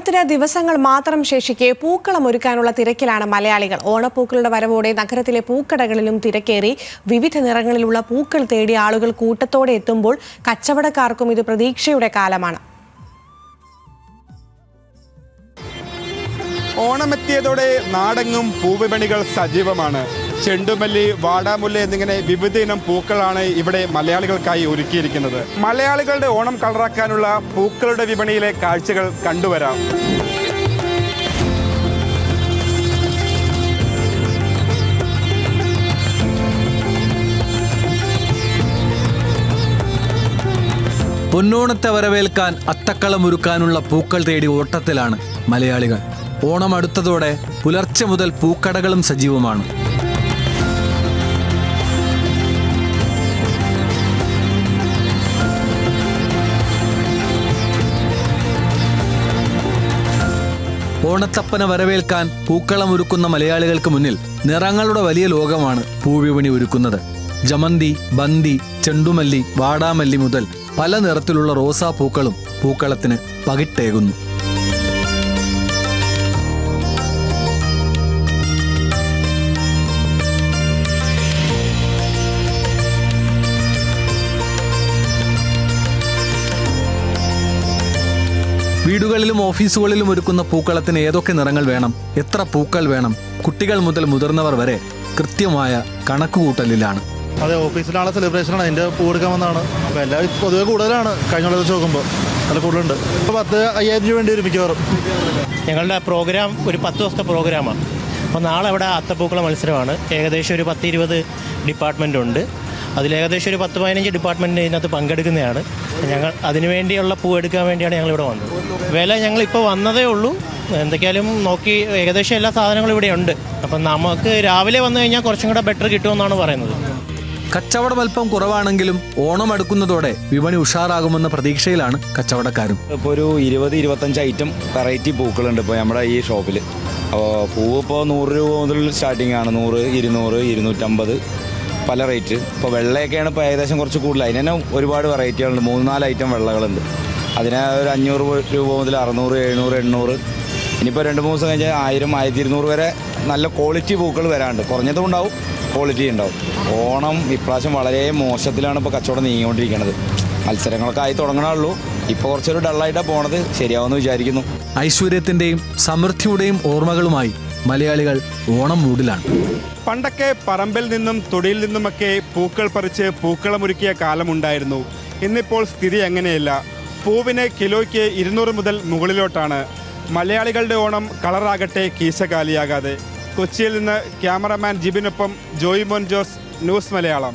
ഓണത്തിന് ദിവസങ്ങൾ മാത്രം ശേഷിക്കെ പൂക്കളം ഒരുക്കാനുള്ള തിരക്കിലാണ് മലയാളികൾ. ഓണപ്പൂക്കളുടെ വരവോടെ നഗരത്തിലെ പൂക്കടകളിലും തിരക്കേറി. വിവിധ നിറങ്ങളിലുള്ള പൂക്കൾ തേടി ആളുകൾ കൂട്ടത്തോടെ എത്തുമ്പോൾ കച്ചവടക്കാർക്കും ഇത് പ്രതീക്ഷയുടെ കാലമാണ്. ഓണമെത്തിയതോടെ നാടെങ്ങും പൂവിപണികൾ സജീവമാണ്. ചെണ്ടുമല്ലി, വാടാമുല്ല എന്നിങ്ങനെ വിവിധ ഇനം പൂക്കളാണ് ഇവിടെ മലയാളികൾക്കായി ഒരുക്കിയിരിക്കുന്നത്. മലയാളികളുടെ ഓണം കളറാക്കാനുള്ള പൂക്കളുടെ വിപണിയിലെ കാഴ്ചകൾ കണ്ടുവരാം. പൊന്നോണത്തെ വരവേൽക്കാൻ അത്തക്കളമൊരുക്കാനുള്ള പൂക്കൾ തേടി ഓട്ടത്തിലാണ് മലയാളികൾ. ഓണം അടുത്തതോടെ പുലർച്ചെ മുതൽ പൂക്കടകളും സജീവമാണ്. ഓണത്തപ്പനെ വരവേൽക്കാൻ പൂക്കളമൊരുക്കുന്ന മലയാളികൾക്ക് മുന്നിൽ നിറങ്ങളുടെ വലിയ ലോകമാണ് പൂവിപണി ഒരുക്കുന്നത്. ജമന്തി, ബന്തി, ചെണ്ടുമല്ലി, വാടാമല്ലി മുതൽ പല നിറത്തിലുള്ള റോസാപ്പൂക്കളും പൂക്കളത്തിന് പകിട്ടേകുന്നു. വീടുകളിലും ഓഫീസുകളിലും ഒരുക്കുന്ന പൂക്കളത്തിന് ഏതൊക്കെ നിറങ്ങൾ വേണം, എത്ര പൂക്കൾ വേണം, കുട്ടികൾ മുതൽ മുതിർന്നവർ വരെ കൃത്യമായ കണക്കുകൂട്ടലിലാണ്. അതെ, ഓഫീസിലാണ് സെലിബ്രേഷനാണ്, അതിൻ്റെ പൂ എടുക്കാമെന്നാണ്. അപ്പോൾ എല്ലാവരും പൊതുവെ കൂടുതലാണ്. കഴിഞ്ഞ ദിവസം നോക്കുമ്പോൾ നല്ല കൂടുതലുണ്ട്. ഇപ്പോൾ 10,000 രൂപ വേണ്ടി വരും മിക്കവാറും. ഞങ്ങളുടെ പ്രോഗ്രാം ഒരു 10 ദിവസത്തെ പ്രോഗ്രാമാണ്. അപ്പോൾ നാളെ ഇവിടെ അത്തപ്പൂക്കള മത്സരമാണ്. ഏകദേശം ഒരു 10-20 ഡിപ്പാർട്ട്മെൻ്റ് ഉണ്ട്. അതിലേകദേശം ഒരു 10-15 ഡിപ്പാർട്ട്മെൻറ്റ് ഇതിനകത്ത് പങ്കെടുക്കുന്നതാണ്. ഞങ്ങൾ അതിനുവേണ്ടിയുള്ള പൂ എടുക്കാൻ വേണ്ടിയാണ് ഞങ്ങളിവിടെ വന്നത്. വില ഞങ്ങളിപ്പോൾ വന്നതേ ഉള്ളൂ. എന്തൊക്കെയാലും നോക്കി ഏകദേശം എല്ലാ സാധനങ്ങളും ഇവിടെ ഉണ്ട്. അപ്പം നമുക്ക് രാവിലെ വന്നു കഴിഞ്ഞാൽ കുറച്ചും കൂടെ ബെറ്റർ കിട്ടുമെന്നാണ് പറയുന്നത്. കച്ചവടം അല്പം കുറവാണെങ്കിലും ഓണം അടുക്കുന്നതോടെ വിപണി ഉഷാറാകുമെന്ന പ്രതീക്ഷയിലാണ് കച്ചവടക്കാരും. ഇപ്പോൾ ഒരു 20-25 ഐറ്റം വെറൈറ്റി പൂക്കളുണ്ട് ഇപ്പോൾ നമ്മുടെ ഈ ഷോപ്പിൽ. അപ്പോൾ പൂവ് ഇപ്പോൾ 100 രൂപ മുതൽ സ്റ്റാർട്ടിംഗ് ആണ്. 100, 200, 250 പല റേറ്റ്. ഇപ്പോൾ വെള്ളയൊക്കെയാണ് ഇപ്പോൾ ഏകദേശം കുറച്ച് കൂടുതൽ. അതിന് തന്നെ ഒരുപാട് വെറൈറ്റികളുണ്ട്. 3-4 ഐറ്റം വെള്ളകളുണ്ട്. അതിന് ഒരു 500 രൂപ മുതൽ 600, 700, 800. ഇനിയിപ്പോൾ 2-3 ദിവസം കഴിഞ്ഞാൽ 1000, 1200 വരെ നല്ല ക്വാളിറ്റി പൂക്കൾ വരാണ്ട്. കുറഞ്ഞതും ഉണ്ടാവും, ക്വാളിറ്റി ഉണ്ടാവും. ഓണം ഇപ്രാവശ്യം വളരെ മോശത്തിലാണ് ഇപ്പോൾ കച്ചവടം നീങ്ങിക്കൊണ്ടിരിക്കുന്നത്. മത്സരങ്ങളൊക്കെ ആയി തുടങ്ങണുള്ളൂ. ഇപ്പോൾ കുറച്ചൊരു ഡള്ളായിട്ടാണ് പോണത്. ശരിയാവുമെന്ന് വിചാരിക്കുന്നു. ഐശ്വര്യത്തിൻ്റെയും സമൃദ്ധിയുടെയും ഓർമ്മകളുമായി മലയാളികൾ ഓണം മൂഡിലാണ്. പണ്ടൊക്കെ പറമ്പിൽ നിന്നും തൊടിയിൽ നിന്നുമൊക്കെ പൂക്കൾ പറിച്ച് പൂക്കളമൊരുക്കിയ കാലമുണ്ടായിരുന്നു. ഇന്നിപ്പോൾ സ്ഥിതി അങ്ങനെയല്ല. പൂവിന് കിലോയ്ക്ക് 200 മുതൽ മുകളിലോട്ടാണ്. മലയാളികളുടെ ഓണം കളറാകട്ടെ കീശകാലിയാകാതെ. കൊച്ചിയിൽ നിന്ന് ക്യാമറമാൻ ജിബിനൊപ്പം ജോയിമോൻ ജോസ്, ന്യൂസ് മലയാളം.